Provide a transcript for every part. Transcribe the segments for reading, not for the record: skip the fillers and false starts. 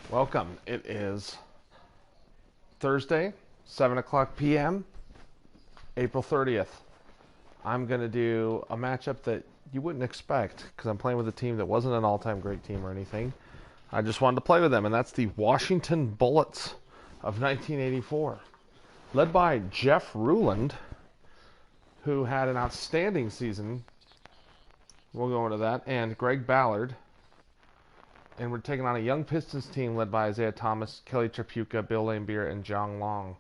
Welcome. It is Thursday, 7 o'clock p.m., April 30th. I'm going to do a matchup that you wouldn't expect because I'm playing with a team that wasn't an all-time great team or anything. I just wanted to play with them, and that's the Washington Bullets of 1984. Led by Jeff Ruland, who had an outstanding season. We'll go into that. And Greg Ballard. And we're taking on a young Pistons team led by Isaiah Thomas, Kelly Tripucka, Bill Laimbeer, and John Long.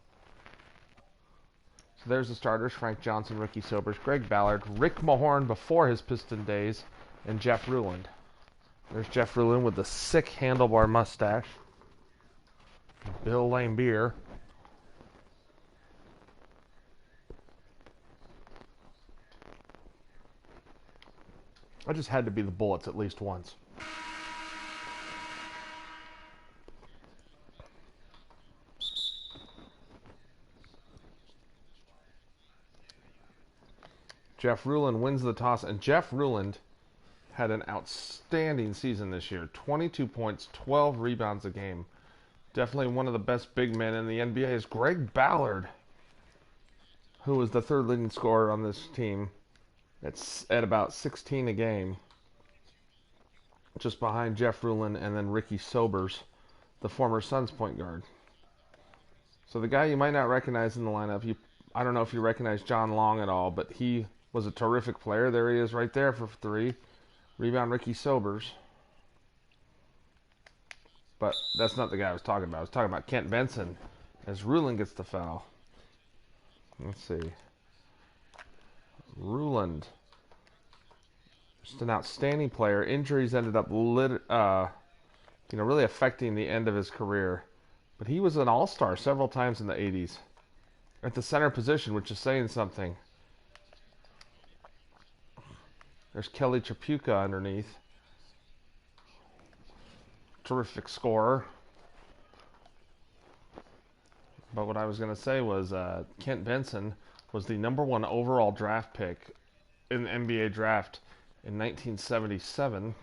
So there's the starters: Frank Johnson, Ricky Sobers, Greg Ballard, Rick Mahorn before his Piston days, and Jeff Ruland. There's Jeff Ruland with the sick handlebar mustache. Bill Laimbeer. I just had to be the Bullets at least once. Jeff Ruland wins the toss, and Jeff Ruland had an outstanding season this year. 22 points, 12 rebounds a game. Definitely one of the best big men in the NBA is Greg Ballard, who was the third leading scorer on this team. It's at about 16 a game, just behind Jeff Ruland and then Ricky Sobers, the former Suns point guard. So the guy you might not recognize in the lineup, I don't know if you recognize John Long at all, but he was a terrific player. There he is right there for three. Rebound Ricky Sobers. But that's not the guy I was talking about. I was talking about Kent Benson as Ruland gets the foul. Let's see. Ruland. Just an outstanding player. Injuries ended up really affecting the end of his career. But he was an all-star several times in the 80s. At the center position, which is saying something. There's Kelly Tripucka underneath. Terrific scorer. But what I was going to say was Kent Benson was the #1 overall draft pick in the NBA draft in 1977.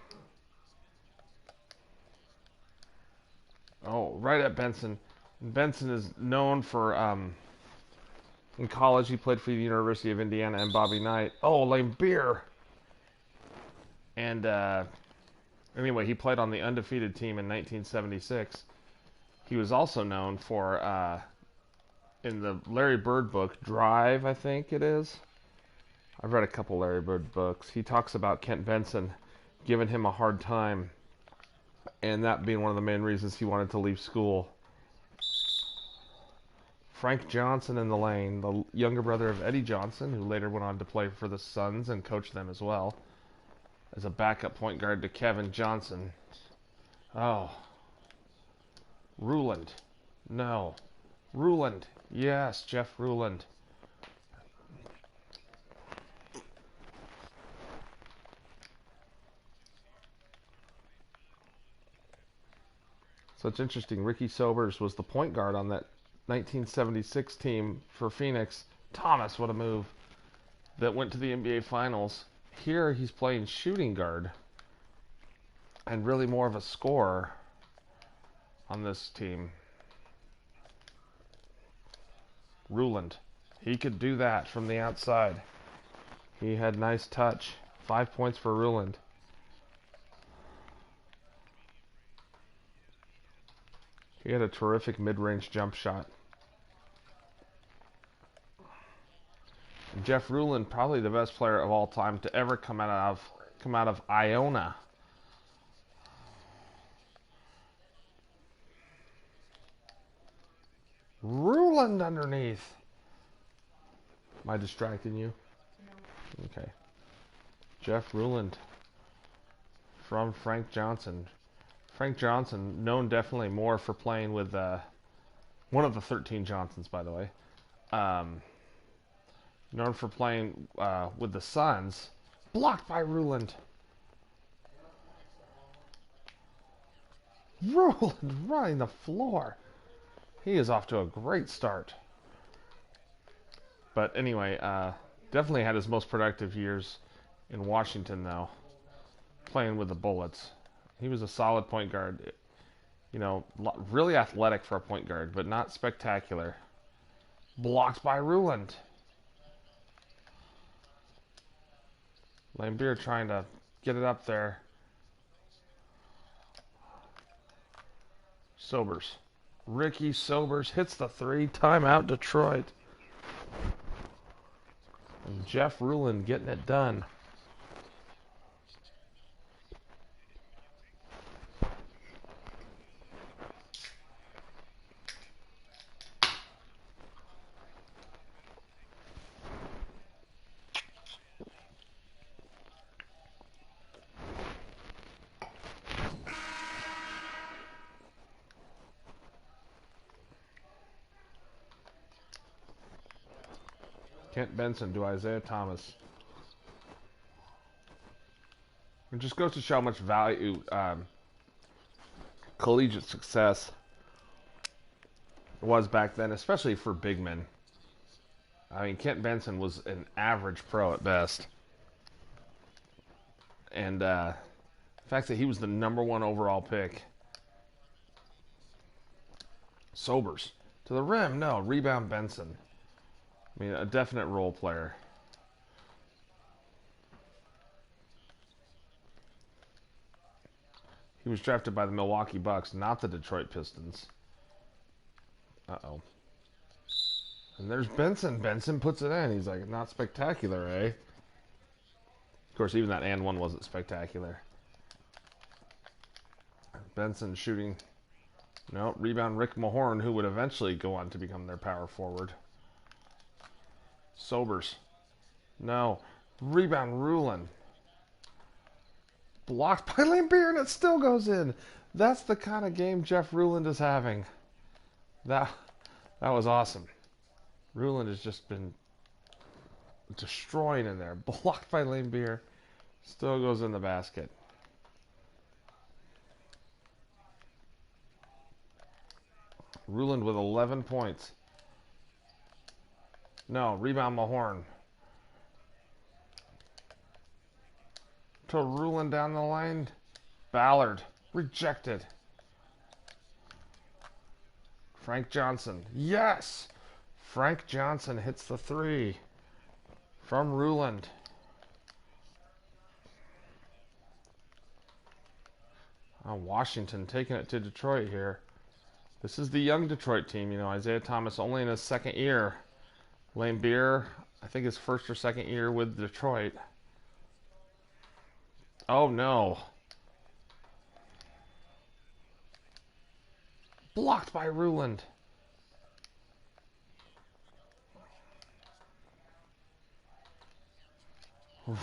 Oh, right at Benson. Benson is known for, in college, he played for the University of Indiana and Bobby Knight. Oh, Laimbeer. And anyway, he played on the undefeated team in 1976. He was also known for, in the Larry Bird book, Drive, I think it is. I've read a couple Larry Bird books. He talks about Kent Benson giving him a hard time, and that being one of the main reasons he wanted to leave school. Frank Johnson in the lane, the younger brother of Eddie Johnson, who later went on to play for the Suns and coach them as well, as a backup point guard to Kevin Johnson. Oh. Ruland. No. Ruland. Yes, Jeff Ruland. So it's interesting. Ricky Sobers was the point guard on that 1976 team for Phoenix. Thomas, what a move. That went to the NBA Finals. Here he's playing shooting guard and really more of a scorer on this team. Ruland. He could do that from the outside. He had nice touch. 5 points for Ruland. He had a terrific mid-range jump shot. Jeff Ruland, probably the best player of all time to ever come out of Iona. Ruland underneath. Am I distracting you? No. Okay. Jeff Ruland from Frank Johnson. Frank Johnson, known definitely more for playing with one of the 13 Johnsons, by the way. Known for playing with the Suns. Blocked by Ruland. Ruland running the floor. He is off to a great start. But anyway, definitely had his most productive years in Washington, though, playing with the Bullets. He was a solid point guard. You know, really athletic for a point guard, but not spectacular. Blocked by Ruland. Lambeer trying to get it up there. Sobers. Ricky Sobers hits the three. Timeout, Detroit. And Jeff Ruland getting it done. Kent Benson to Isaiah Thomas. It just goes to show how much value collegiate success was back then, especially for big men. I mean, Kent Benson was an average pro at best. And the fact that he was the #1 overall pick. Sobers. To the rim, no. Rebound Benson. I mean, a definite role player. He was drafted by the Milwaukee Bucks, not the Detroit Pistons. Uh-oh. And there's Benson. Benson puts it in. He's like, not spectacular, eh? Of course, even that and one wasn't spectacular. Benson shooting. No, rebound Rick Mahorn, who would eventually go on to become their power forward. Sobers. No. Rebound Ruland. Blocked by Lambeer, and it still goes in. That's the kind of game Jeff Ruland is having. That was awesome. Ruland has just been destroying in there. Blocked by Lambeer. Still goes in the basket. Ruland with 11 points. No, rebound Mahorn. To Ruland down the line. Ballard. Rejected. Frank Johnson. Yes! Frank Johnson hits the three. From Ruland. Oh, Washington taking it to Detroit here. This is the young Detroit team. You know, Isaiah Thomas only in his second year. Lambeer, I think his first or second year with Detroit. Oh, no. Blocked by Ruland.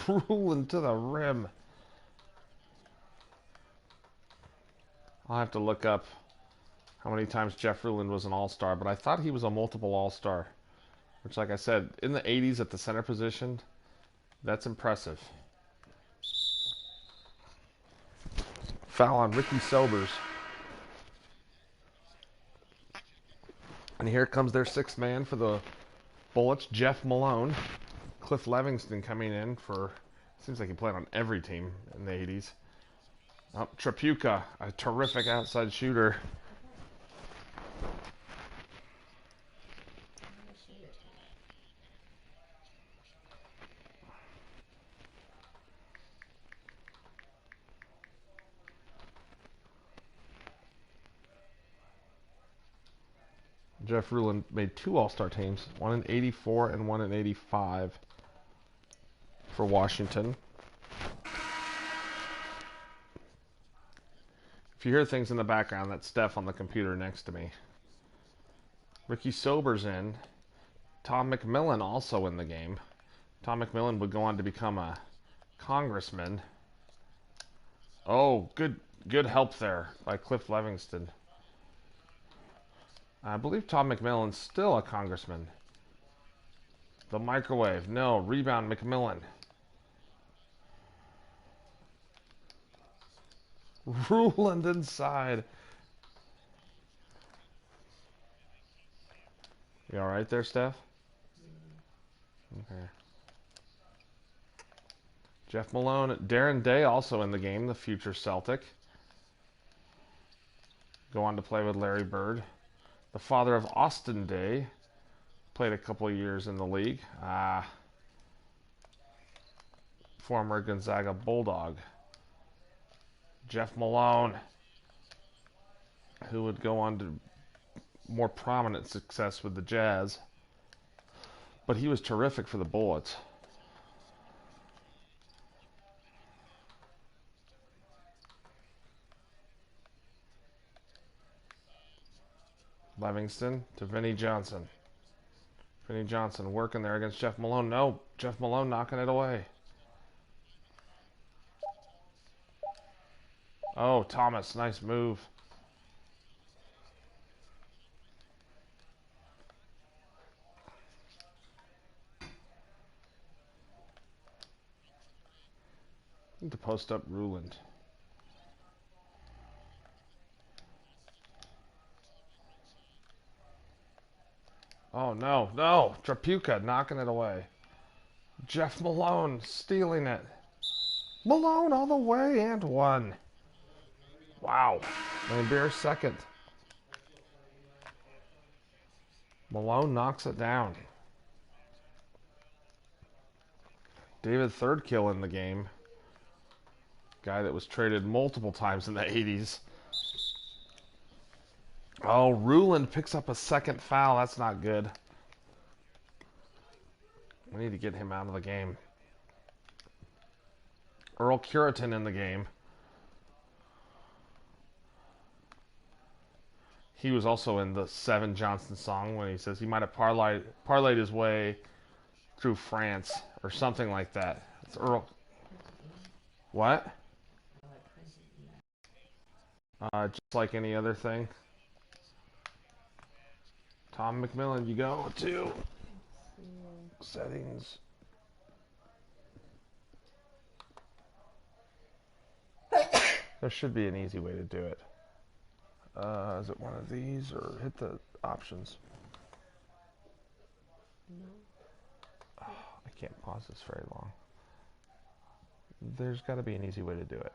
Ruland to the rim. I'll have to look up how many times Jeff Ruland was an All-Star, but I thought he was a multiple All-Star. Which, like I said, in the 80s at the center position, that's impressive. Foul on Ricky Sobers. And here comes their sixth man for the Bullets, Jeff Malone. Cliff Levingston coming in for, seems like he played on every team in the 80s. Oh, Trapuka, a terrific outside shooter. Jeff Ruland made 2 All-Star teams, one in 84 and one in 85 for Washington. If you hear things in the background, that's Steph on the computer next to me. Ricky Sobers in. Tom McMillan also in the game. Tom McMillan would go on to become a congressman. Oh, good help there by Cliff Levingston. I believe Tom McMillan's still a congressman. The microwave. No. Rebound McMillan. Ruland inside. You alright there, Steph? Okay. Jeff Malone. Darren Day also in the game, the future Celtic. Go on to play with Larry Bird. The father of Austin Day. Played a couple years in the league. Former Gonzaga Bulldog. Jeff Malone, who would go on to more prominent success with the Jazz. But he was terrific for the Bullets. Livingston to Vinnie Johnson. Vinnie Johnson working there against Jeff Malone. No, Jeff Malone knocking it away. Oh, Thomas, nice move. Need to post up Ruland. Oh, no, no. Trapuka knocking it away. Jeff Malone stealing it. Malone all the way and one. Wow. Lambeer second. Malone knocks it down. David third kill in the game. Guy that was traded multiple times in the 80s. Oh, Ruland picks up a second foul. That's not good. We need to get him out of the game. Earl Curitan in the game. He was also in the Seven Johnson song when he says he might have parlayed his way through France or something like that. It's Earl. What? Just like any other thing. Tom McMillan, you go to settings. There should be an easy way to do it. Is it one of these or hit the options? No. Oh, I can't pause this very long. There's got to be an easy way to do it.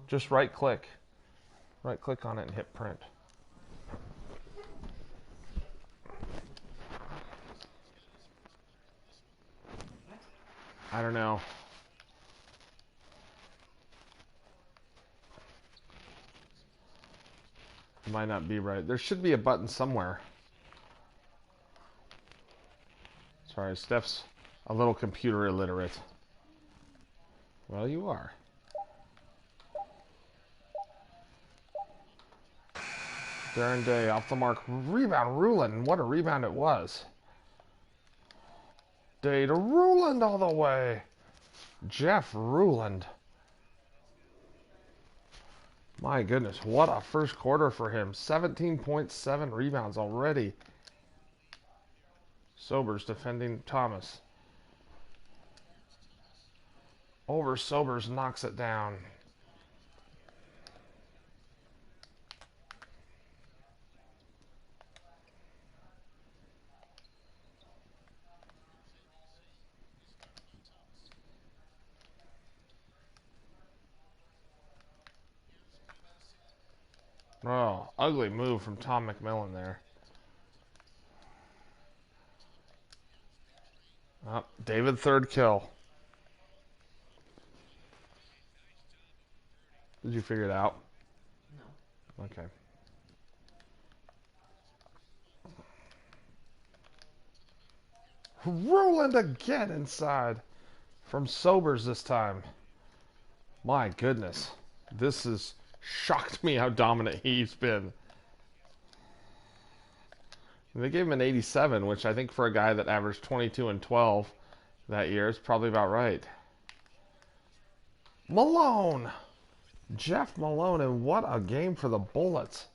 Just right click. Right click on it and hit print. I don't know. It might not be right. There should be a button somewhere. Sorry, Steph's a little computer illiterate. Well, you are. Darren Day off the mark. Rebound, Ruland. What a rebound it was. Day to Ruland all the way. Jeff Ruland. My goodness, what a first quarter for him. 17.7 rebounds already. Sobers defending Thomas. Over Sobers knocks it down. Oh, ugly move from Tom McMillan there. Oh, David third kill. Did you figure it out? No. Okay. Ruland again inside. From Sobers this time. My goodness. This has shocked me how dominant he's been. They gave him an 87, which I think for a guy that averaged 22 and 12 that year is probably about right. Malone! Jeff Malone, and what a game for the Bullets.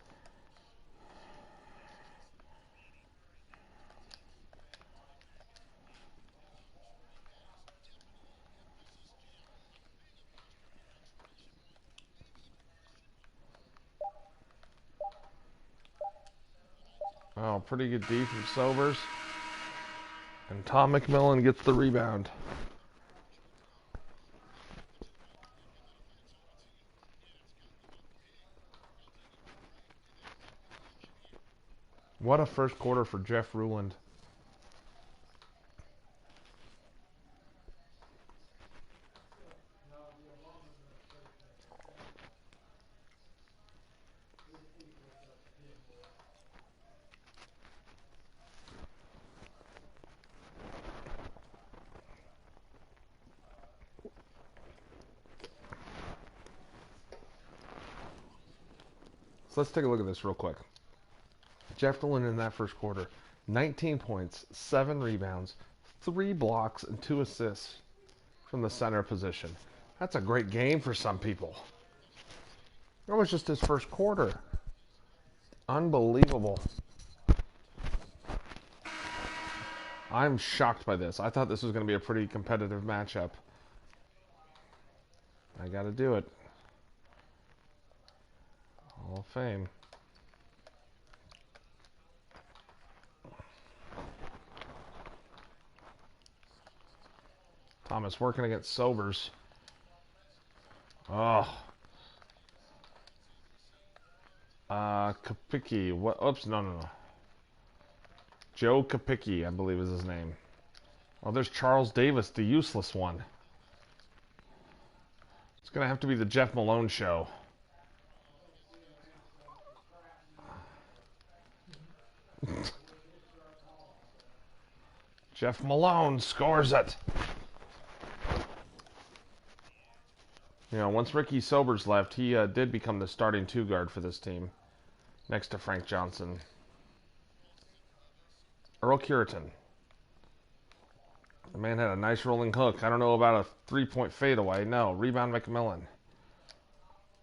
Oh, pretty good D from Sobers. And Tom McMillan gets the rebound. What a first quarter for Jeff Ruland. So let's take a look at this real quick. Jeff Ruland in that first quarter, 19 points, 7 rebounds, 3 blocks, and 2 assists from the center position. That's a great game for some people. That was just his first quarter. Unbelievable. I'm shocked by this. I thought this was going to be a pretty competitive matchup. I got to do it. Hall of Fame. Thomas working against Sobers. Oh. Kapicki. What? Oops, no. Joe Kapicki, I believe is his name. Oh, there's Charles Davis, the useless one. It's going to have to be the Jeff Malone show. Jeff Malone scores it. You know, once Ricky Sobers left, he did become the starting 2 guard for this team, next to Frank Johnson. Earl Curitan. The man had a nice rolling hook. I don't know about a 3-point fadeaway. No, rebound McMillan.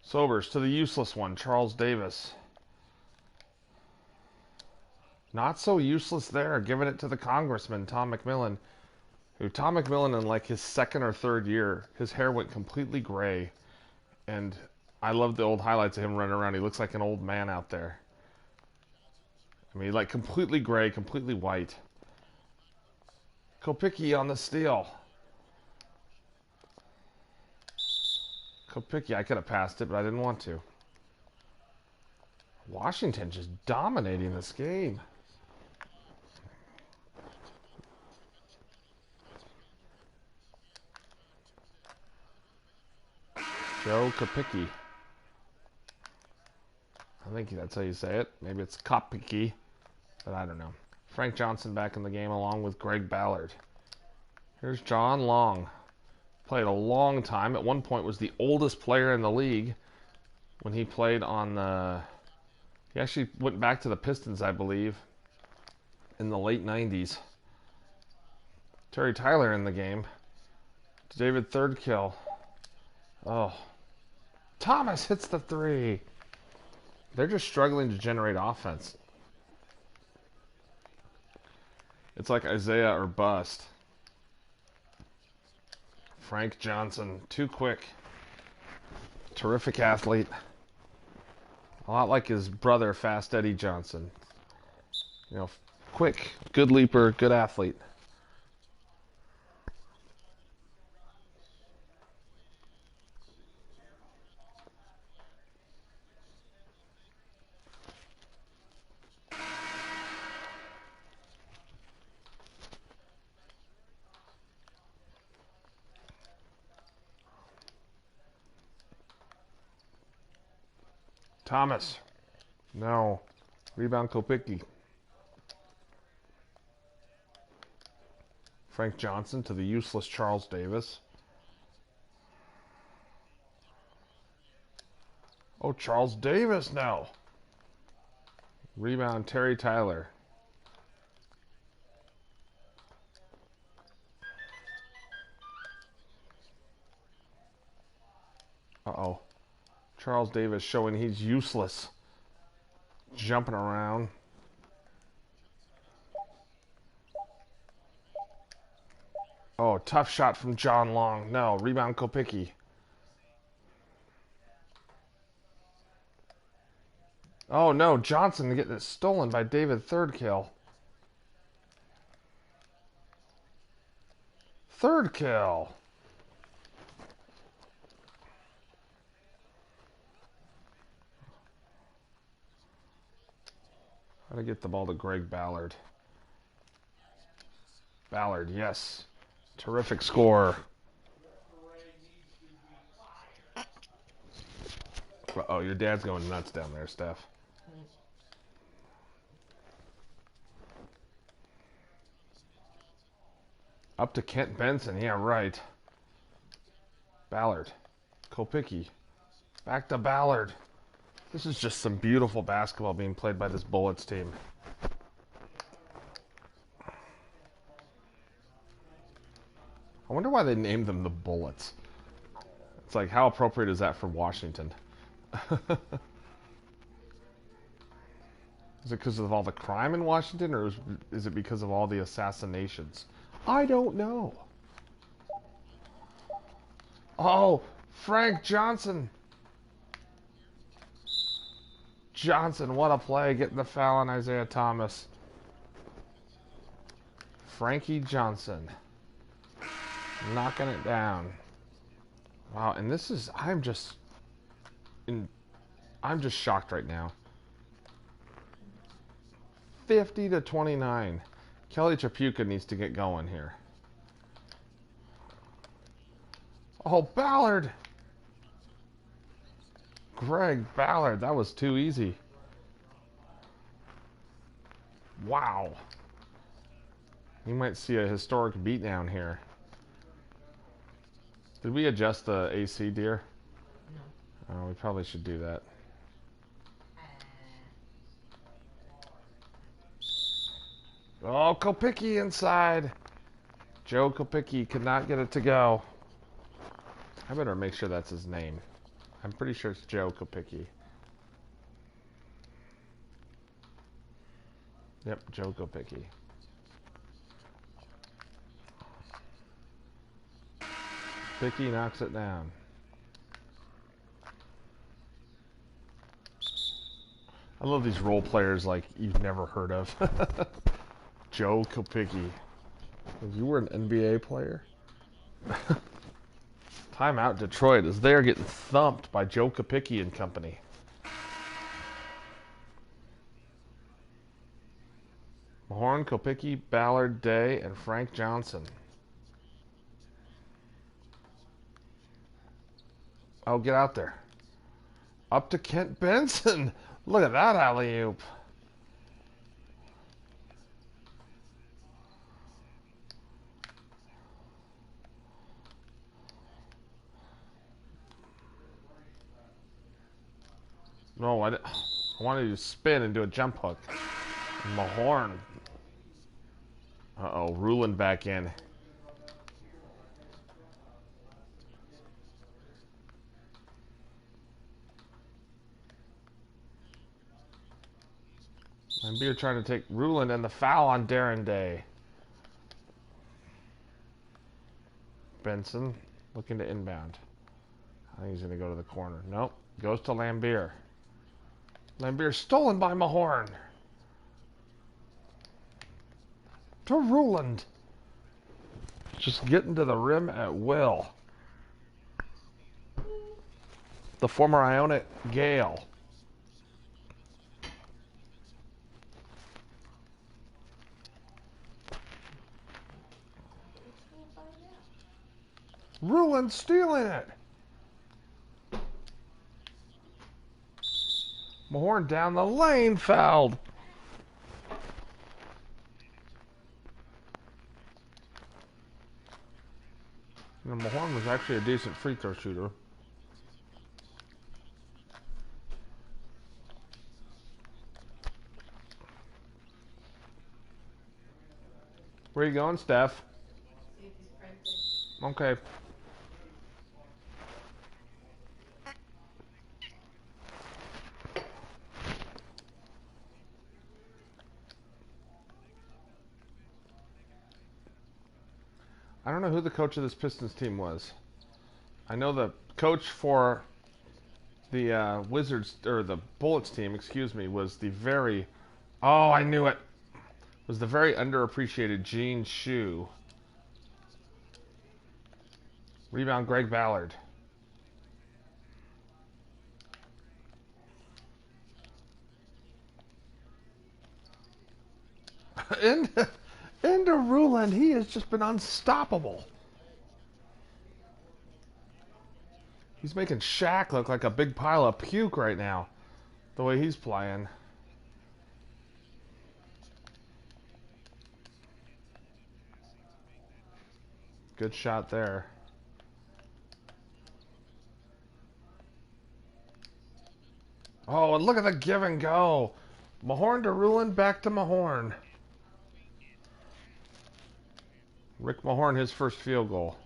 Sobers to the useless one, Charles Davis. Not so useless there, giving it to the congressman, Tom McMillan. Tom McMillan, in like his 2nd or 3rd year, his hair went completely gray. And I love the old highlights of him running around. He looks like an old man out there. I mean, like completely gray, completely white. Kopicki on the steal. Kopicki, I could have passed it, but I didn't want to. Washington just dominating this game. Joe Kopicki. I think that's how you say it. Maybe it's Kopicki, but I don't know. Frank Johnson back in the game along with Greg Ballard. Here's John Long. Played a long time. At one point was the oldest player in the league when he played on the... He actually went back to the Pistons, I believe, in the late 90s. Terry Tyler in the game. David Thirdkill. Oh. Thomas hits the 3. They're just struggling to generate offense. It's like Isaiah or bust. Frank Johnson, too quick. Terrific athlete. A lot like his brother, Fast Eddie Johnson. You know, quick, good leaper, good athlete. Thomas. No. Rebound Kopicki. Frank Johnson to the useless Charles Davis. Oh, Charles Davis now. Rebound Terry Tyler. Uh-oh. Charles Davis showing he's useless. Jumping around. Oh, tough shot from John Long. No, rebound Kopicki. Oh no, Johnson getting it stolen by David Thirdkill. Thirdkill. Gotta get the ball to Greg Ballard. Ballard, yes. Terrific score. Oh, your dad's going nuts down there, Steph. Up to Kent Benson. Yeah, right. Ballard. Kopicki. Back to Ballard. This is just some beautiful basketball being played by this Bullets team. I wonder why they named them the Bullets. It's like, how appropriate is that for Washington? Is it because of all the crime in Washington, or is it because of all the assassinations? I don't know. Oh, Frank Johnson. Johnson, what a play, getting the foul on Isaiah Thomas. Frankie Johnson. Knocking it down. Wow, and this is, I'm just shocked right now. 50-29. Kelly Tripucka needs to get going here. Oh, Ballard. Greg Ballard, that was too easy. Wow. You might see a historic beatdown here. Did we adjust the AC, dear? No. Oh, we probably should do that. Oh, Kopicki inside. Joe Kopicki could not get it to go. I better make sure that's his name. I'm pretty sure it's Joe Kopicki. Yep, Joe Kopicki. Kopicki knocks it down. I love these role players like you've never heard of. Joe Kopicki. You were an NBA player? Timeout Detroit as they are getting thumped by Joe Kopicki and company. Mahorn, Kopicki, Ballard, Day, and Frank Johnson. Oh, get out there. Up to Kent Benson. Look at that alley-oop. No, I wanted to spin and do a jump hook. Mahorn. Uh-oh, Ruland back in. And Beer trying to take Ruland and the foul on Darren Day. Benson looking to inbound. I think he's going to go to the corner. Nope. Goes to Lambier. Lambier stolen by Mahorn. To Ruland. Just getting to the rim at will. The former Ionic Gale. Ruland stealing it. Mahorn down the lane, fouled. And Mahorn was actually a decent free throw shooter. Where you going, Steph? Okay. I don't know who the coach of this Pistons team was. I know the coach for the Wizards, or the Bullets team, excuse me, was the very... Oh, I knew it! Was the very underappreciated Gene Shue. Rebound, Greg Ballard. into, into Ruland, he has just been unstoppable. He's making Shaq look like a big pile of puke right now, the way he's playing. Good shot there. Oh, and look at the give and go. Mahorn to Ruland, back to Mahorn. Rick Mahorn, his first field goal.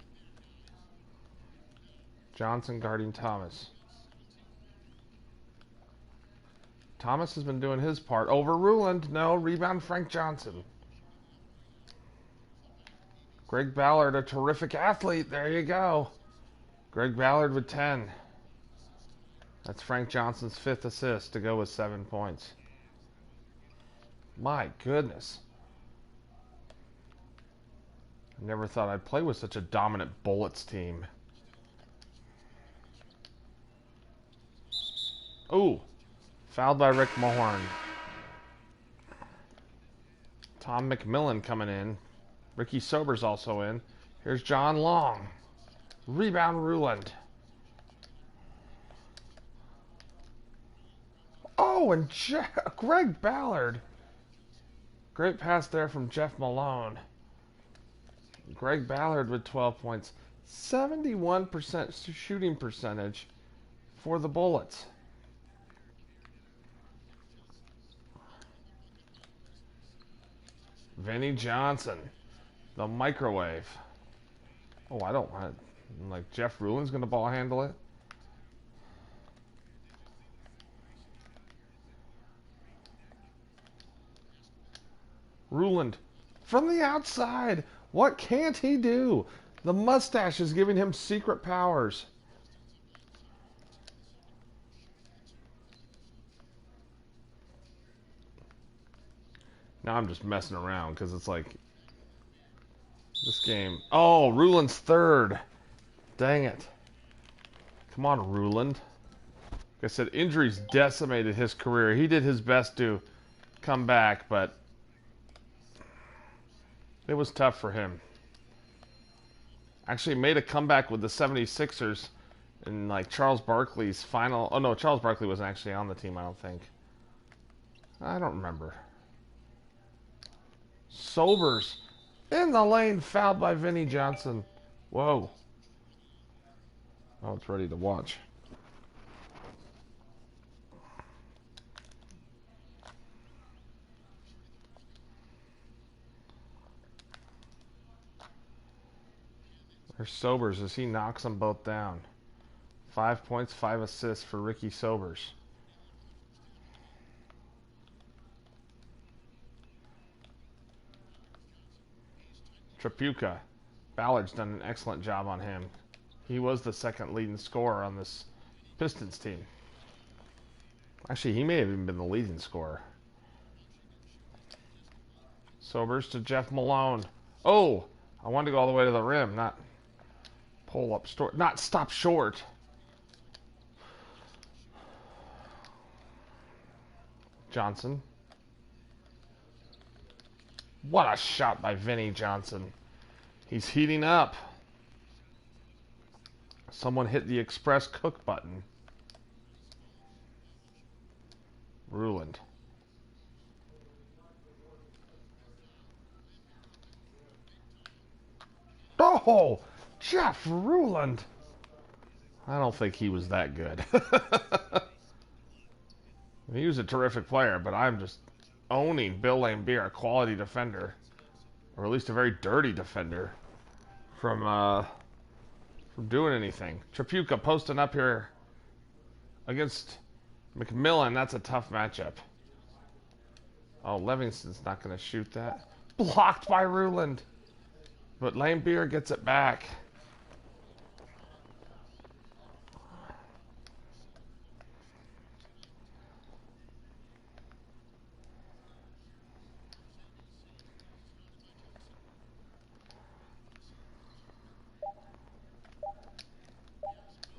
Johnson guarding Thomas. Thomas has been doing his part. Over Ruland. No, rebound Frank Johnson. Greg Ballard, a terrific athlete. There you go. Greg Ballard with 10. That's Frank Johnson's 5th assist to go with 7 points. My goodness. I never thought I'd play with such a dominant Bullets team. Ooh. Fouled by Rick Mahorn. Tom McMillan coming in. Ricky Sobers also in. Here's John Long. Rebound Ruland. Oh, and Greg Ballard. Great pass there from Jeff Malone. Greg Ballard with 12 points. 71% shooting percentage for the Bullets. Vinnie Johnson. The microwave. Oh, I don't want it. Like Jeff Ruland's going to ball handle it. Ruland from the outside. What can't he do? The mustache is giving him secret powers. Now I'm just messing around because it's like this game. Oh, Ruland's third. Dang it. Come on, Ruland. Like I said, injuries decimated his career. He did his best to come back, but it was tough for him. Actually made a comeback with the 76ers in like Charles Barkley's final. Oh no, Charles Barkley wasn't actually on the team, I don't think. I don't remember. Sobers in the lane, fouled by Vinnie Johnson. Whoa. Oh, it's ready to watch. There's Sobers as he knocks them both down. 5 points, 5 assists for Ricky Sobers. Trapuka. Ballard's done an excellent job on him. He was the second leading scorer on this Pistons team. Actually, he may have even been the leading scorer. Sobers to Jeff Malone. Oh, I wanted to go all the way to the rim, not pull up short, not stop short. Johnson. What a shot by Vinnie Johnson. He's heating up. Someone hit the express cook button. Ruland. Oh, Jeff Ruland. I don't think he was that good. He was a terrific player, but I'm just owning Bill Laimbeer, a quality defender, or at least a very dirty defender, from doing anything. Trapuka posting up here against McMillan. That's a tough matchup. Oh, Livingston's not going to shoot that. Blocked by Ruland. But Laimbeer gets it back.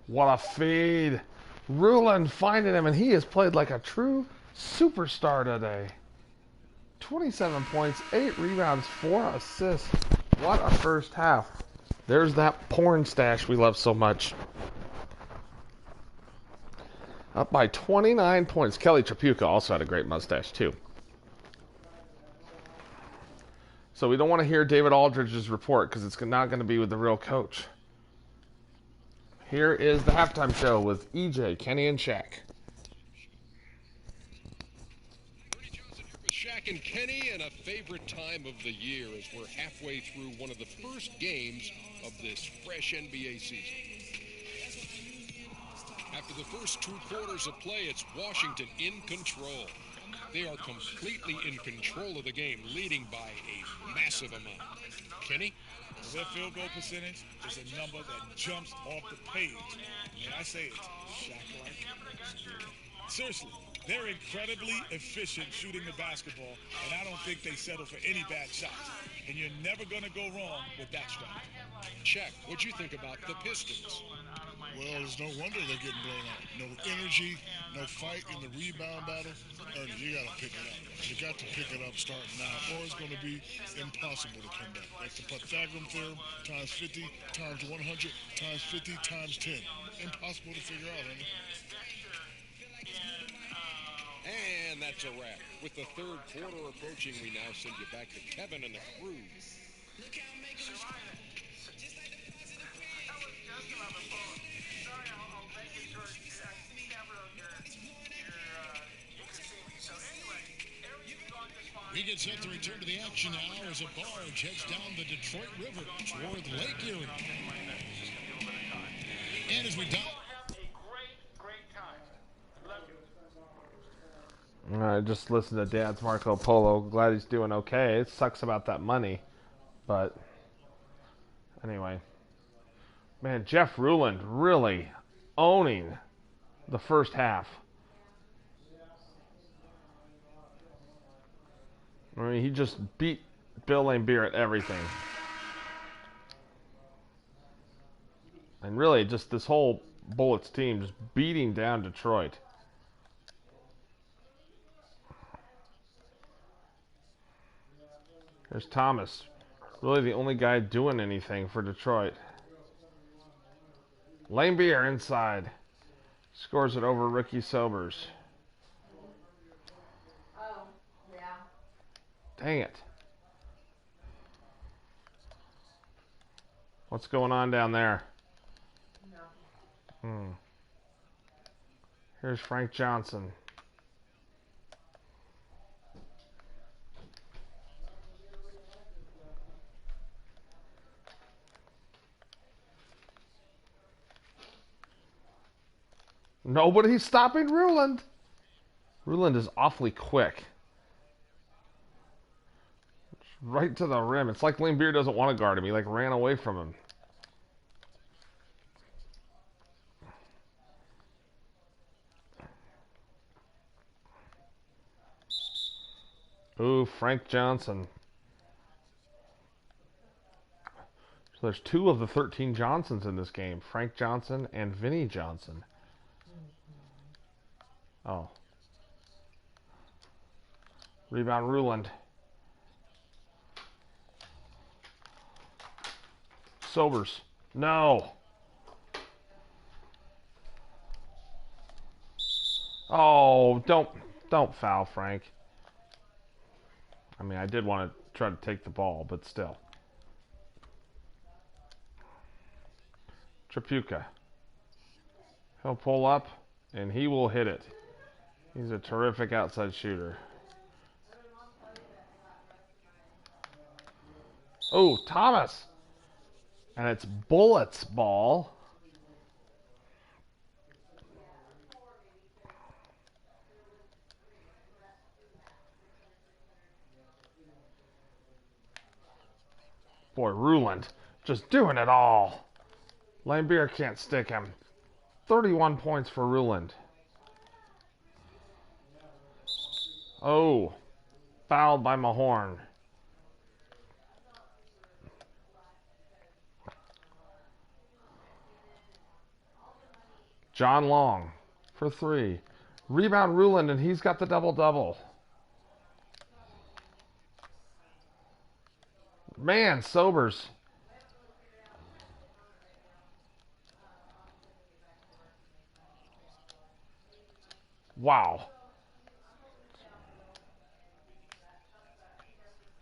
What a feed. Ruland finding him, and he has played like a true superstar today. 27 points, 8 rebounds, 4 assists. What a first half. There's that porn stash we love so much. Up by 29 points. Kelly Tripucka also had a great mustache, too. So we don't want to hear David Aldridge's report because it's not going to be with the real coach. Here is the halftime show with EJ, Kenny, and Shaq. Shaq and Kenny, and a favorite time of the year as we're halfway through one of the first games of this fresh NBA season. After the first 2 quarters of play, it's Washington in control. They are completely in control of the game, leading by a massive amount. Kenny? Their field goal percentage is a number that jumps off the page. And I say it's Shaq-like. Seriously, they're incredibly efficient shooting the basketball, and I don't think they settle for any bad shots. And you're never going to go wrong with that strategy. Shaq, what'd you think about the Pistons? Well, it's no wonder they're getting blown out. No energy, no fight in the rebound battle. Ernie, you got to pick it up. You got to pick it up starting now, or it's going to be impossible to come back. That's the Pythagorean theorem, times 50, times 100, times 50, times 10. Impossible to figure out, Ernie. And that's a wrap. With the third quarter approaching, we now send you back to Kevin and the crew. We get set to return to the action now as a barge heads down the Detroit River toward Lake Erie. And as we dive... I just listened to Dad's Marco Polo. Glad he's doing okay. It sucks about that money. But anyway. Man, Jeff Ruland really owning the first half. I mean, he just beat Bill Laimbeer at everything. And really, just this whole Bullets team just beating down Detroit. There's Thomas. Really the only guy doing anything for Detroit. Laimbeer inside. Scores it over Ricky Sobers. Dang it. What's going on down there? Here's Frank Johnson. Nobody's stopping Ruland. Ruland is awfully quick. Right to the rim. It's like Laimbeer doesn't want to guard him. He like ran away from him. Ooh, Frank Johnson. So there's 2 of the 13 Johnsons in this game. Frank Johnson and Vinnie Johnson. Oh. Rebound Ruland. Sobers. No. Oh, don't foul, Frank. I mean, I did want to try to take the ball, but still. Tripucka. He'll pull up, and he will hit it. He's a terrific outside shooter. Oh, Thomas. And it's Bullets ball. Boy, Ruland just doing it all. Laimbeer can't stick him. 31 points for Ruland. Oh, fouled by Mahorn. John Long for 3. Rebound Ruland, and he's got the double-double. Man, Sobers. Wow.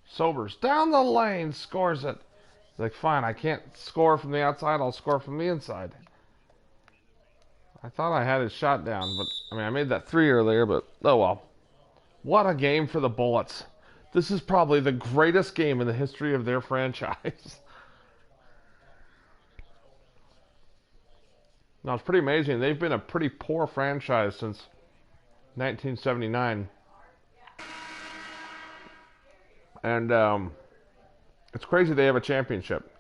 Sobers down the lane, scores it. Like, fine, I can't score from the outside, I'll score from the inside. I thought I had his shot down, but, I mean, I made that 3 earlier, but, oh well. What a game for the Bullets. This is probably the greatest game in the history of their franchise. Now, it's pretty amazing. They've been a pretty poor franchise since 1979. And it's crazy they have a championship.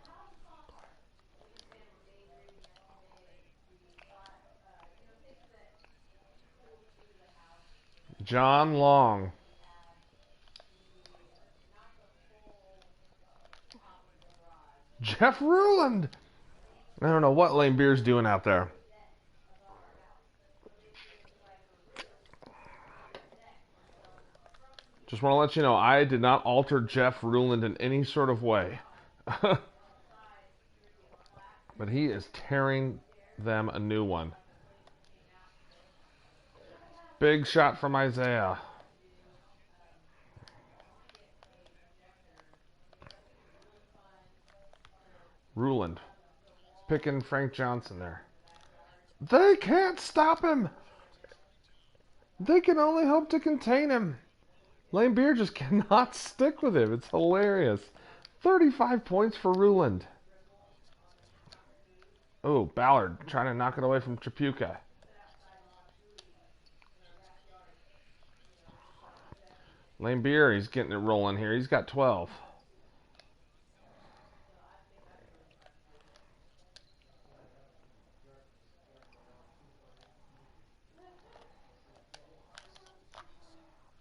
John Long. Jeff Ruland. I don't know what Lane Beer's doing out there. Just want to let you know, I did not alter Jeff Ruland in any sort of way. But he is tearing them a new one. Big shot from Isaiah. Ruland. Picking Frank Johnson there. They can't stop him. They can only hope to contain him. Lane Beer just cannot stick with him. It's hilarious. 35 points for Ruland. Oh, Ballard trying to knock it away from Tripucka. Lane Beer, he's getting it rolling here. He's got 12.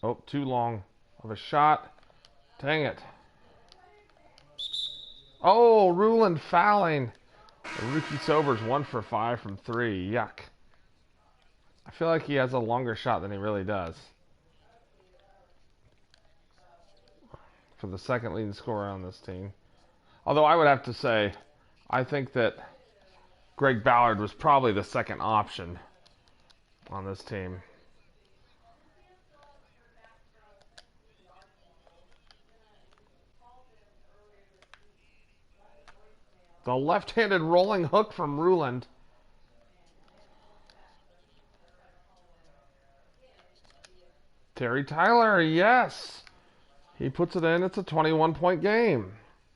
Oh, too long of a shot. Dang it. Oh, Ruland fouling. Ricky Sobers 1 for 5 from 3. Yuck. I feel like he has a longer shot than he really does. For the second leading scorer on this team. Although I would have to say, I think that Greg Ballard was probably the second option on this team. The left-handed rolling hook from Ruland. Terry Tyler, yes. He puts it in. It's a 21-point game.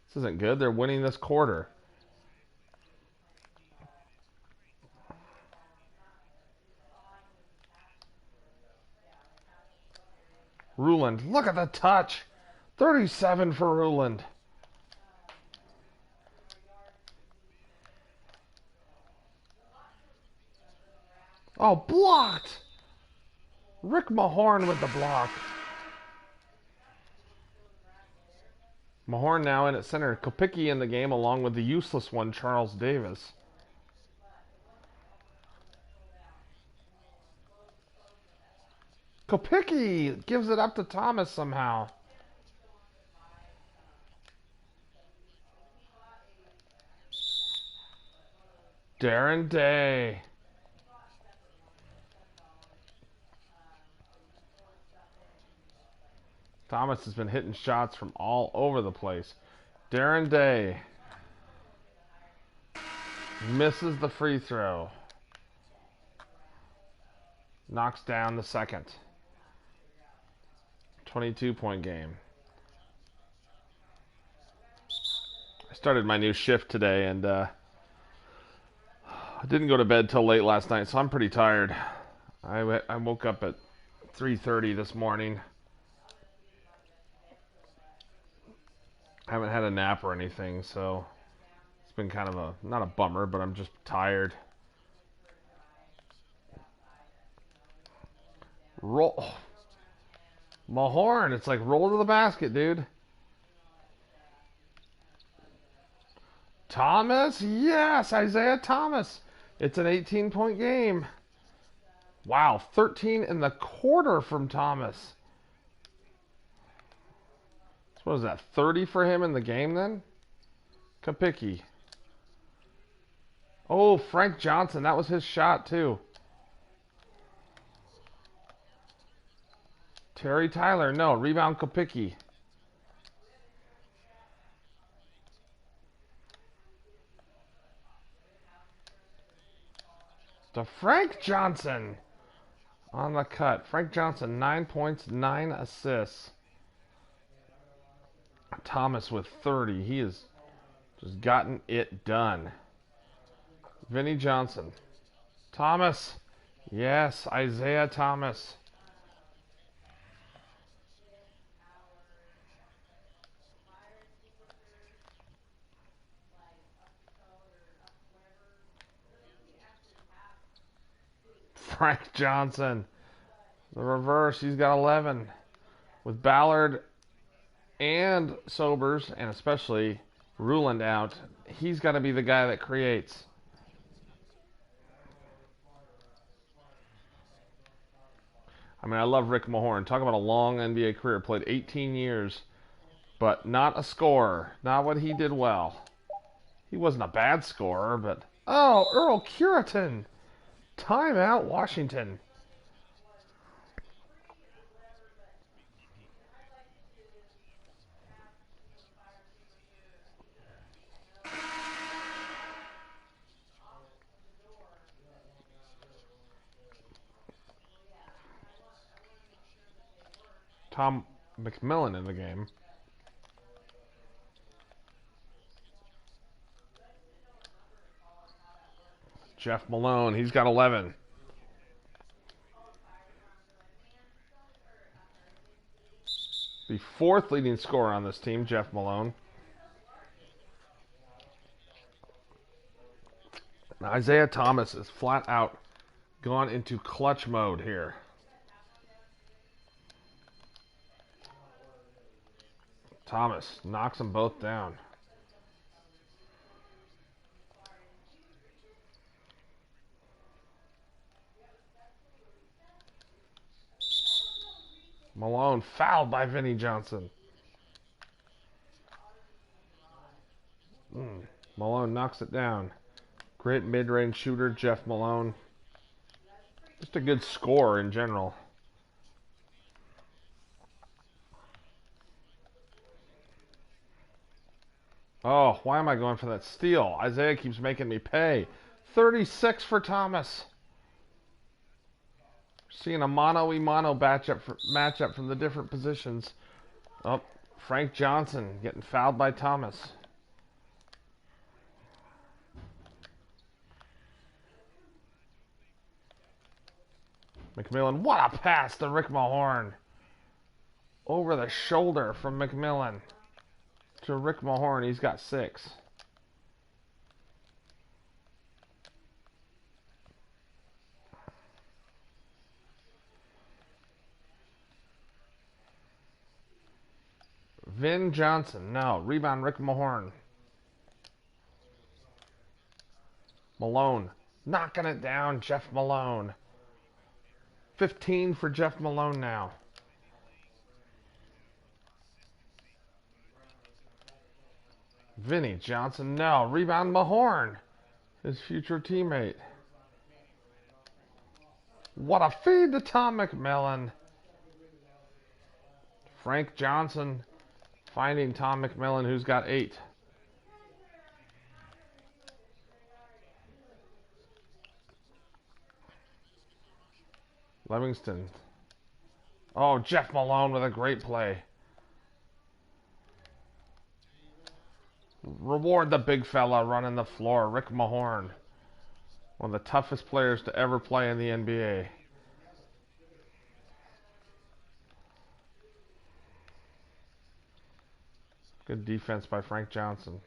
This isn't good. They're winning this quarter. Ruland, look at the touch. 37 for Ruland. Oh, blocked. Rick Mahorn with the block. Mahorn now in at center. Kopicki in the game along with the useless one, Charles Davis. Kopicki gives it up to Thomas somehow. Darren Day. Thomas has been hitting shots from all over the place. Darren Day misses the free throw. Knocks down the second. 22-point game. I started my new shift today and I didn't go to bed till late last night, so I'm pretty tired. I woke up at 3:30 this morning. I haven't had a nap or anything, so it's been kind of not a bummer, but I'm just tired. Roll. Mahorn, it's like roll to the basket, dude. Thomas, yes, Isaiah Thomas. It's an 18-point game. Wow, 13 in the quarter from Thomas. So what was that, 30 for him in the game then? Kapicki. Oh, Frank Johnson. That was his shot, too. Terry Tyler. No, rebound Kapicki. To Frank Johnson on the cut. Frank Johnson, 9 points, 9 assists. Thomas with 30. He has just gotten it done. Vinnie Johnson. Thomas. Yes, Isaiah Thomas. Frank Johnson. The reverse. He's got 11. With Ballard and Sobers, and especially Ruland out, he's got to be the guy that creates. I mean, I love Rick Mahorn. Talk about a long NBA career. Played 18 years, but not a scorer. Not what he did well. He wasn't a bad scorer, but... Oh, Earl Curitan. Timeout, Washington. Tom McMillan in the game. Jeff Malone, he's got 11. The fourth leading scorer on this team, Jeff Malone. And Isaiah Thomas is flat out gone into clutch mode here. Thomas knocks them both down. Malone fouled by Vinnie Johnson. Malone knocks it down. Great mid-range shooter, Jeff Malone. Just a good scorer in general. Oh, why am I going for that steal? Isaiah keeps making me pay. 36 for Thomas. Seeing a mano-a-mano matchup from the different positions. Oh, Frank Johnson getting fouled by Thomas. McMillan, what a pass to Rick Mahorn. Over the shoulder from McMillan to Rick Mahorn. He's got 6. Vin Johnson, no. Rebound, Rick Mahorn. Malone, knocking it down, Jeff Malone. 15 for Jeff Malone now. Vinnie Johnson, no. Rebound, Mahorn, his future teammate. What a feed to Tom McMillan. Frank Johnson finding Tom McMillan, who's got 8. Livingston. Oh, Jeff Malone with a great play. Reward the big fella running the floor, Rick Mahorn. One of the toughest players to ever play in the NBA. Good defense by Frank Johnson.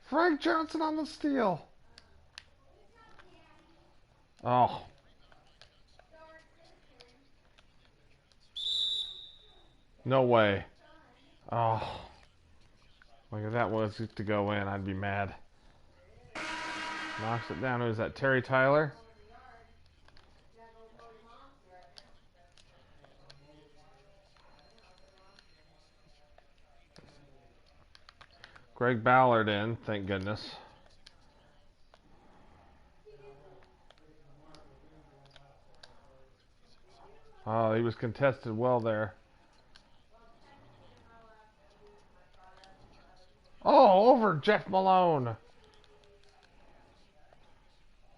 Frank Johnson on the steal. Oh. No way. Oh. Like if that was to go in, I'd be mad. Knocks it down. Who's that? Terry Tyler? Greg Ballard in, thank goodness. Oh, he was contested well there. Oh, over Jeff Malone.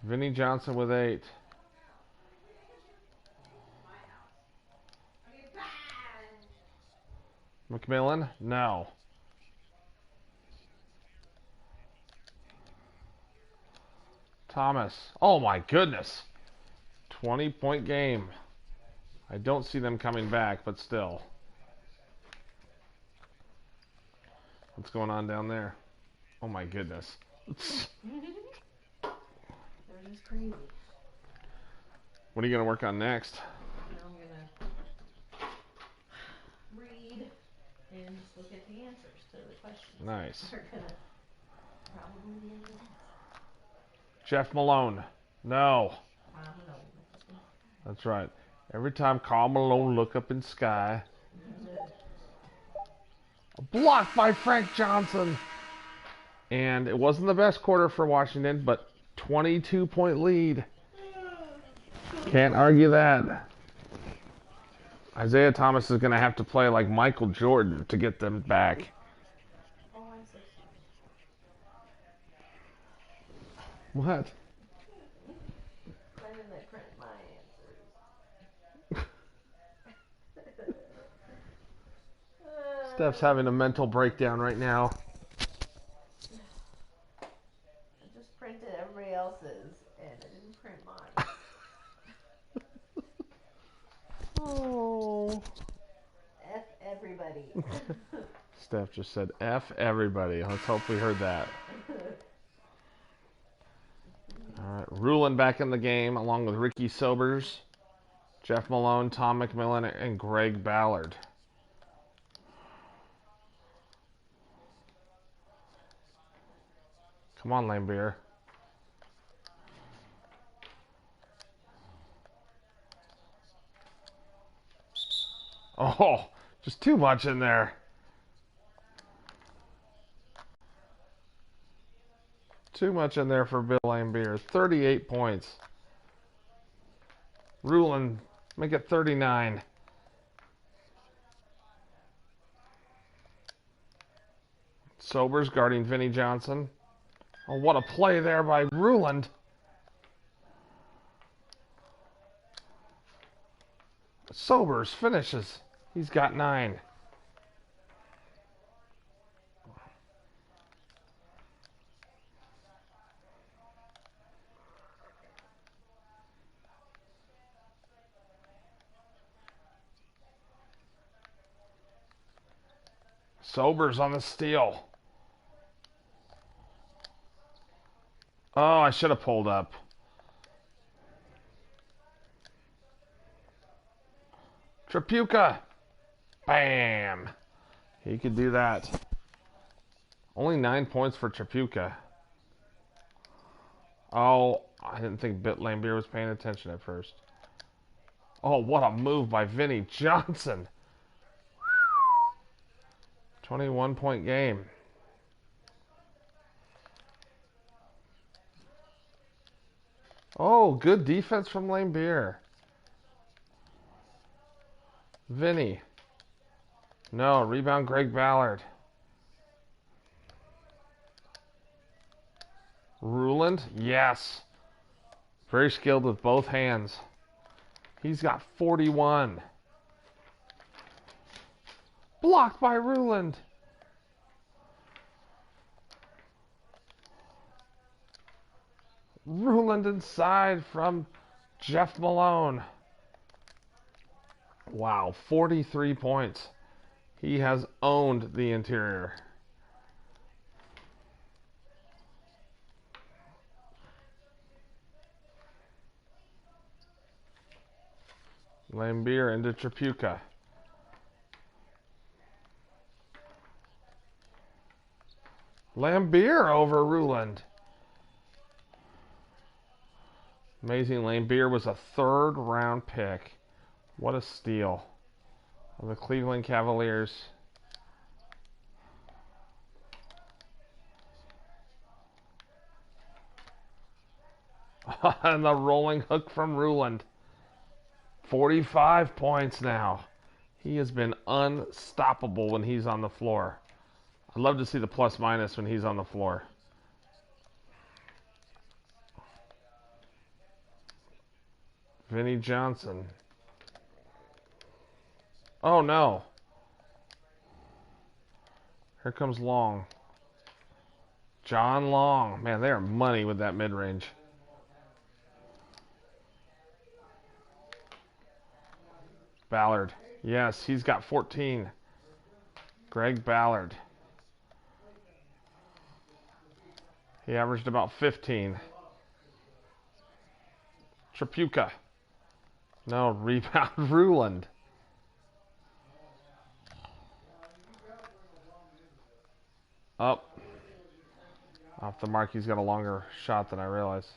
Vinnie Johnson with 8. McMillan? No. Thomas. Oh my goodness. 20-point game. I don't see them coming back, but still. What's going on down there? Oh my goodness. They're just crazy. What are you going to work on next? Now I'm gonna read and just look at the answers to the questions. Nice. They're gonna probably be in the test. Jeff Malone. No. Malone. That's right. Every time Karl Malone look up in sky. A block by Frank Johnson. And it wasn't the best quarter for Washington, but 22-point lead. Can't argue that. Isaiah Thomas is going to have to play like Michael Jordan to get them back. Oh, I'm so sorry. What? When did they print my answers? Steph's having a mental breakdown right now. I just printed everybody else's, and I didn't print mine. Oh. F everybody. Steph just said F everybody. Let's hope we heard that. All right, Rulin back in the game along with Ricky Sobers, Jeff Malone, Tom McMillan, and Greg Ballard. Come on, Lambeer. Oh, just too much in there. Too much in there for Bill Lambeer. 38 points. Rulin, make it 39. Sobers guarding Vinnie Johnson. Oh, what a play there by Ruland. Sobers finishes. He's got 9. Sobers on the steal. Oh, I should have pulled up. Tripucka. Bam. He could do that. Only 9 points for Tripucka. Oh, I didn't think Lambeer was paying attention at first. Oh, what a move by Vinnie Johnson. 21-point game. Oh, good defense from Lambeer. Vinny. No, rebound Greg Ballard. Ruland, yes. Very skilled with both hands. He's got 41. Blocked by Ruland. Ruland inside from Jeff Malone. Wow, 43 points. He has owned the interior. Lambeer into Tripucka. Lambeer over Ruland. Amazing. Lambeer was a 3rd round pick. What a steal of the Cleveland Cavaliers. And the rolling hook from Ruland. 45 points now. He has been unstoppable when he's on the floor. I'd love to see the plus minus when he's on the floor. Vinnie Johnson. Oh no. Here comes Long. John Long. Man, they are money with that mid-range. Ballard. Yes, he's got 14. Greg Ballard. He averaged about 15. Tripucka. No, rebound Ruland. Up. Off the mark, he's got a longer shot than I realized.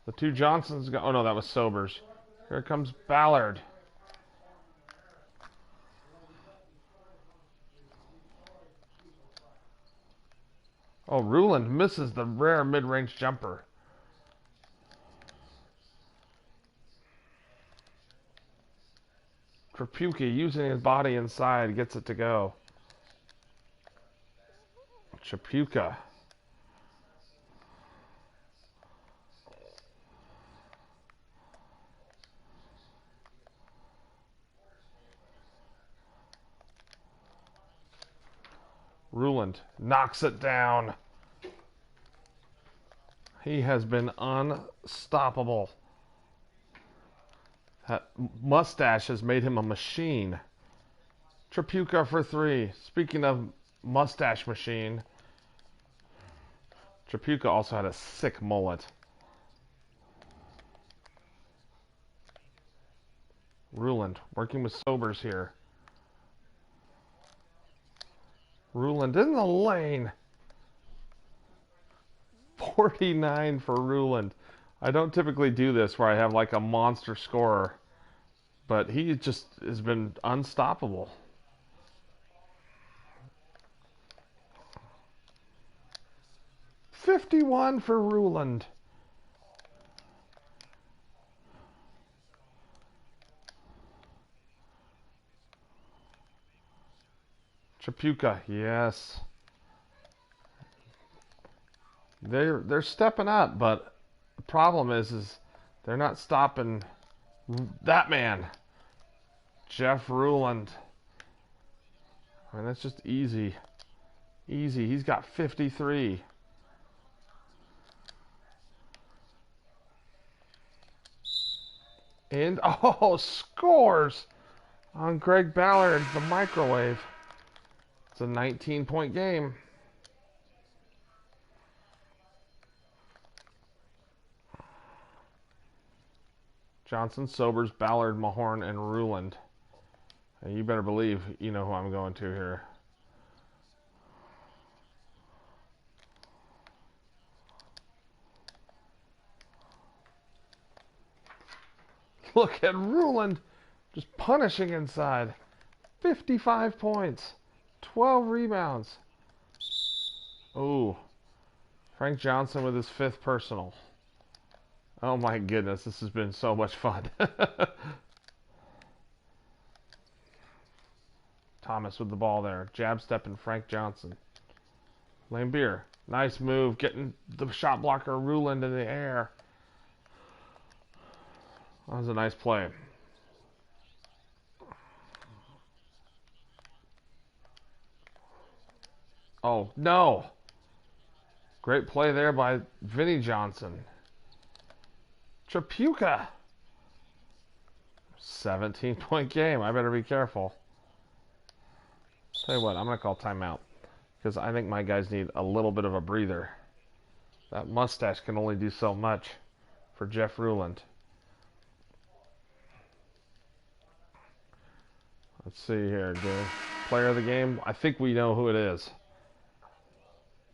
The two Johnsons go. Oh no, that was Sobers. Here comes Ballard. Oh, Ruland misses the rare mid-range jumper. Tripucka using his body inside gets it to go. Tripucka. Ruland knocks it down. He has been unstoppable. That mustache has made him a machine. Tripucka for three. Speaking of mustache machine, Tripucka also had a sick mullet. Ruland working with Sobers here. Ruland in the lane. 49 for Ruland. I don't typically do this where I have like a monster scorer, but he just has been unstoppable. $51 for Ruland. Tripucka, yes. They're stepping up, but the problem is they're not stopping that man, Jeff Ruland. I mean, that's just easy. Easy. He's got 53. And, oh, scores on Greg Ballard, the microwave. It's a 19-point game. Johnson, Sobers, Ballard, Mahorn, and Ruland. And you better believe you know who I'm going to here. Look at Ruland just punishing inside. 55 points. 12 rebounds. Ooh. Frank Johnson with his 5th personal. Oh my goodness, this has been so much fun. Thomas with the ball there. Jab step and Frank Johnson. Lambier. Nice move. Getting the shot blocker Ruland in the air. That was a nice play. Oh, no. Great play there by Vinnie Johnson. Tripucka. 17-point game. I better be careful. Tell you what, I'm going to call timeout. Because I think my guys need a little bit of a breather. That mustache can only do so much for Jeff Ruland. Let's see here, dude. Player of the game. I think we know who it is.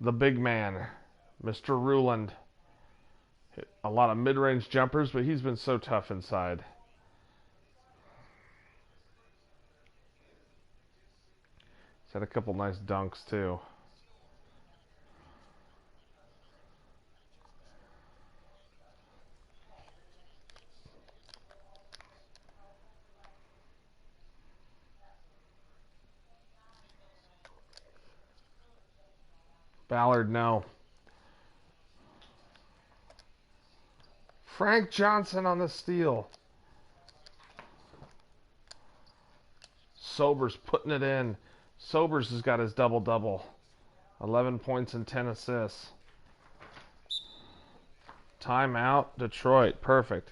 The big man, Mr. Ruland. Hit a lot of mid-range jumpers, but he's been so tough inside. He's had a couple nice dunks, too. Ballard, no. Frank Johnson on the steal. Sobers putting it in. Sobers has got his double-double. 11 points and 10 assists. Timeout, Detroit. Perfect.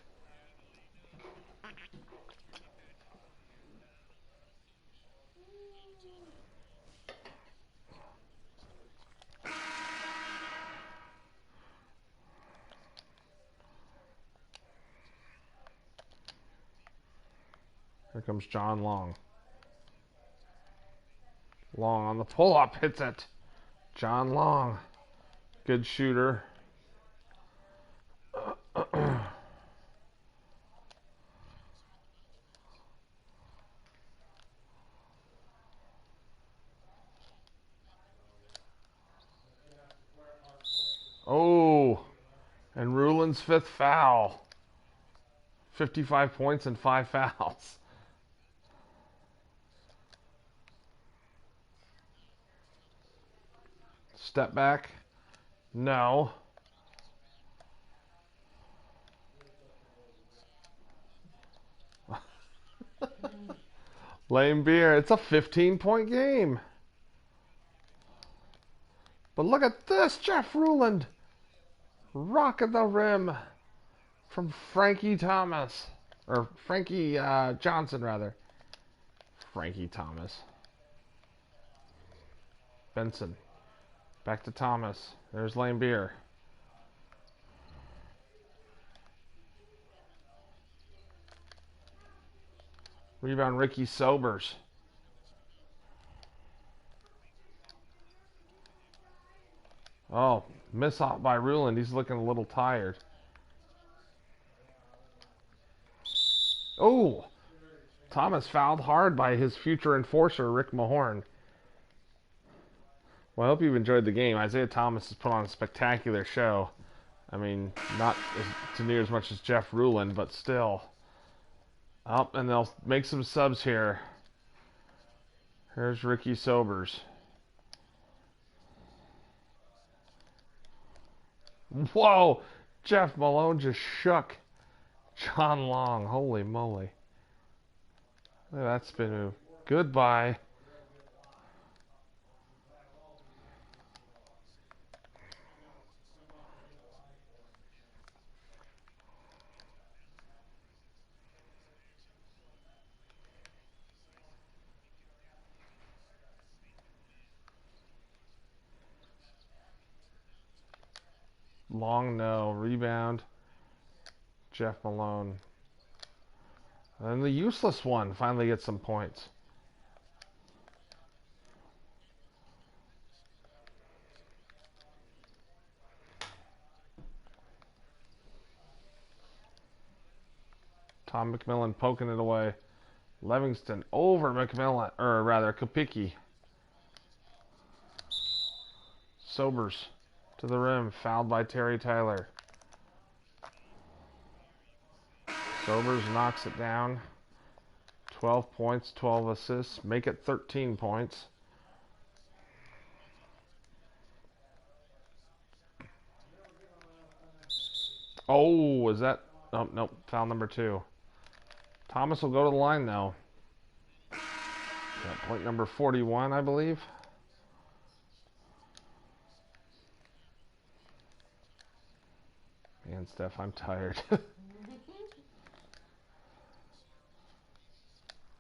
Here comes John Long. Long on the pull-up. Hits it. John Long. Good shooter. Oh, and Rulin's 5th foul. 55 points and 5 fouls. Step back. No. Lame beer. It's a 15-point game. But look at this. Jeff Ruland. Rocking the rim from Frankie Thomas. Or Frankie Johnson, rather. Frankie Thomas. Benson. Back to Thomas. There's Lane Beer. Rebound Ricky Sobers. Oh, miss out by Ruland. He's looking a little tired. Oh, Thomas fouled hard by his future enforcer, Rick Mahorn. Well, I hope you've enjoyed the game. Isaiah Thomas has put on a spectacular show. I mean, not to near as much as Jeff Ruland, but still. Oh, and they'll make some subs here. Here's Ricky Sobers. Whoa! Jeff Malone just shook John Long. Holy moly. Look at that spin move. Goodbye. Long no. Rebound. Jeff Malone. And the useless one finally gets some points. Tom McMillan poking it away. Livingston over McMillan, or rather Kopicki. Sobers to the rim, fouled by Terry Tyler. Sobers knocks it down. 12 points, 12 assists, make it 13 points. Oh, is that? Oh, nope, foul number 2. Thomas will go to the line now. At point number 41, I believe. Man, Steph, I'm tired.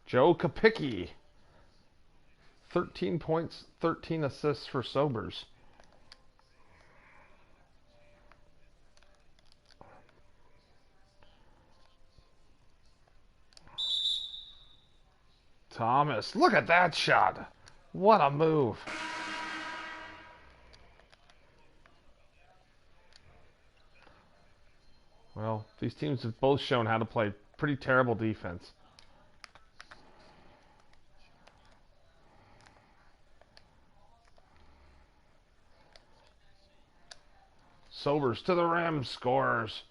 Joe Kopicki. 13 points, 13 assists for Sobers. Thomas, look at that shot. What a move. Well, these teams have both shown how to play pretty terrible defense. Sobers to the rim, scores.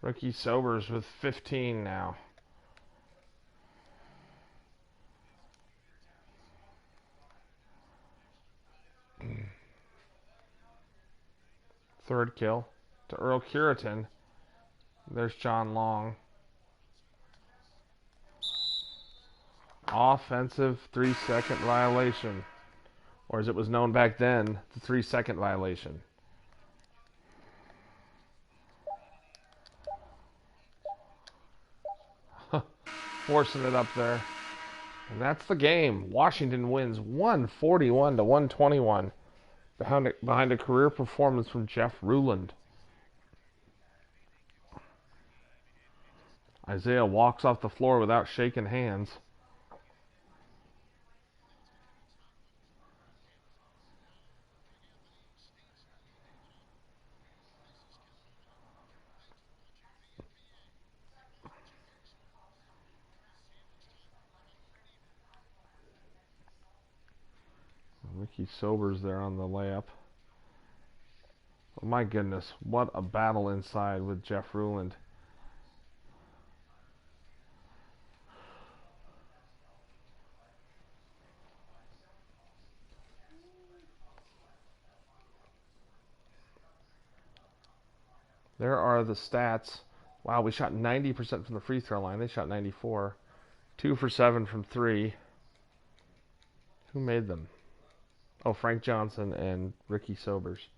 Ricky Sobers with 15 now. Third kill to Earl Curitan. There's John Long. Offensive 3-second violation. Or as it was known back then, the 3-second violation. Forcing it up there. And that's the game. Washington wins 141 to 121 behind a career performance from Jeff Ruland. Isaiah walks off the floor without shaking hands. Ricky Sobers there on the layup. Oh my goodness, what a battle inside with Jeff Ruland. There are the stats. Wow, we shot 90% from the free throw line. They shot 94. 2 for 7 from 3. Who made them? Oh, Frank Johnson and Ricky Sobers.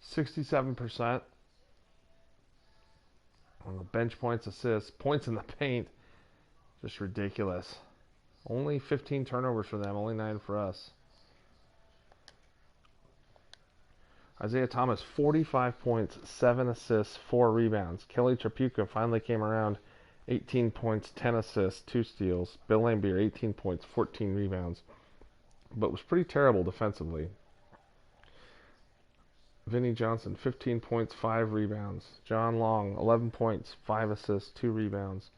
67% on the bench points, assists, points in the paint. Just ridiculous. Only 15 turnovers for them, only 9 for us. Isaiah Thomas, 45 points, 7 assists, 4 rebounds. Kelly Trapuka finally came around, 18 points, 10 assists, 2 steals. Bill Laimbeer, 18 points, 14 rebounds. But was pretty terrible defensively. Vinnie Johnson, 15 points, 5 rebounds. John Long, 11 points, 5 assists, 2 rebounds.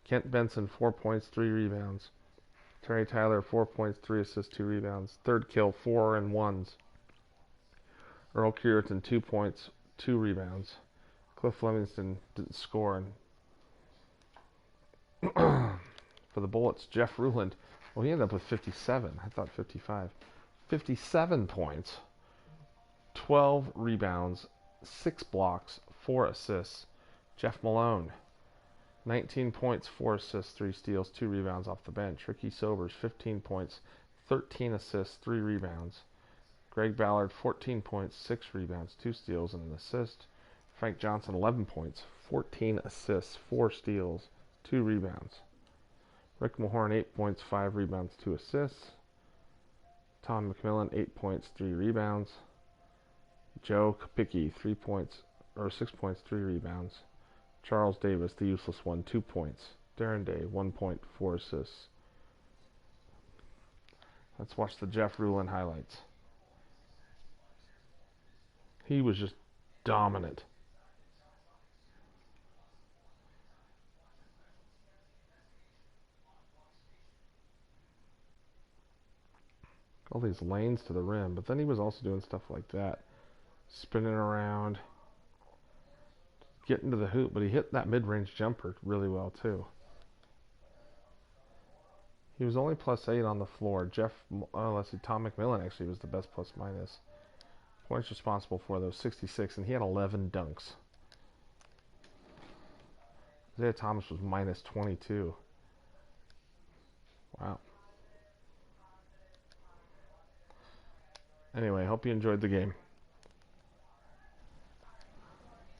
Kent Benson, 4 points, 3 rebounds. Terry Tyler, 4 points, 3 assists, 2 rebounds. Third kill, 4 and 1s. Earl Curitan, 2 points, 2 rebounds. Cliff Livingston didn't score. And for the Bullets, Jeff Ruland, well, he ended up with 57. I thought 55. 57 points, 12 rebounds, 6 blocks, 4 assists. Jeff Malone, 19 points, 4 assists, 3 steals, 2 rebounds off the bench. Ricky Sobers, 15 points, 13 assists, 3 rebounds. Greg Ballard, 14 points, 6 rebounds, 2 steals, and an assist. Frank Johnson, 11 points, 14 assists, 4 steals, 2 rebounds. Rick Mahorn, 8 points, 5 rebounds, 2 assists. Tom McMillan, 8 points, 3 rebounds. Joe Kopicki, 6 points, 3 rebounds. Charles Davis, the useless one, 2 points. Darren Day, 1 point, 4 assists. Let's watch the Jeff Ruland highlights. He was just dominant. All these lanes to the rim, but then he was also doing stuff like that. Spinning around, getting to the hoop, but he hit that mid-range jumper really well too. He was only +8 on the floor. Tom McMillan actually was the best +minus. Points responsible for those 66, and he had 11 dunks. Isaiah Thomas was -22. Wow. Anyway, hope you enjoyed the game.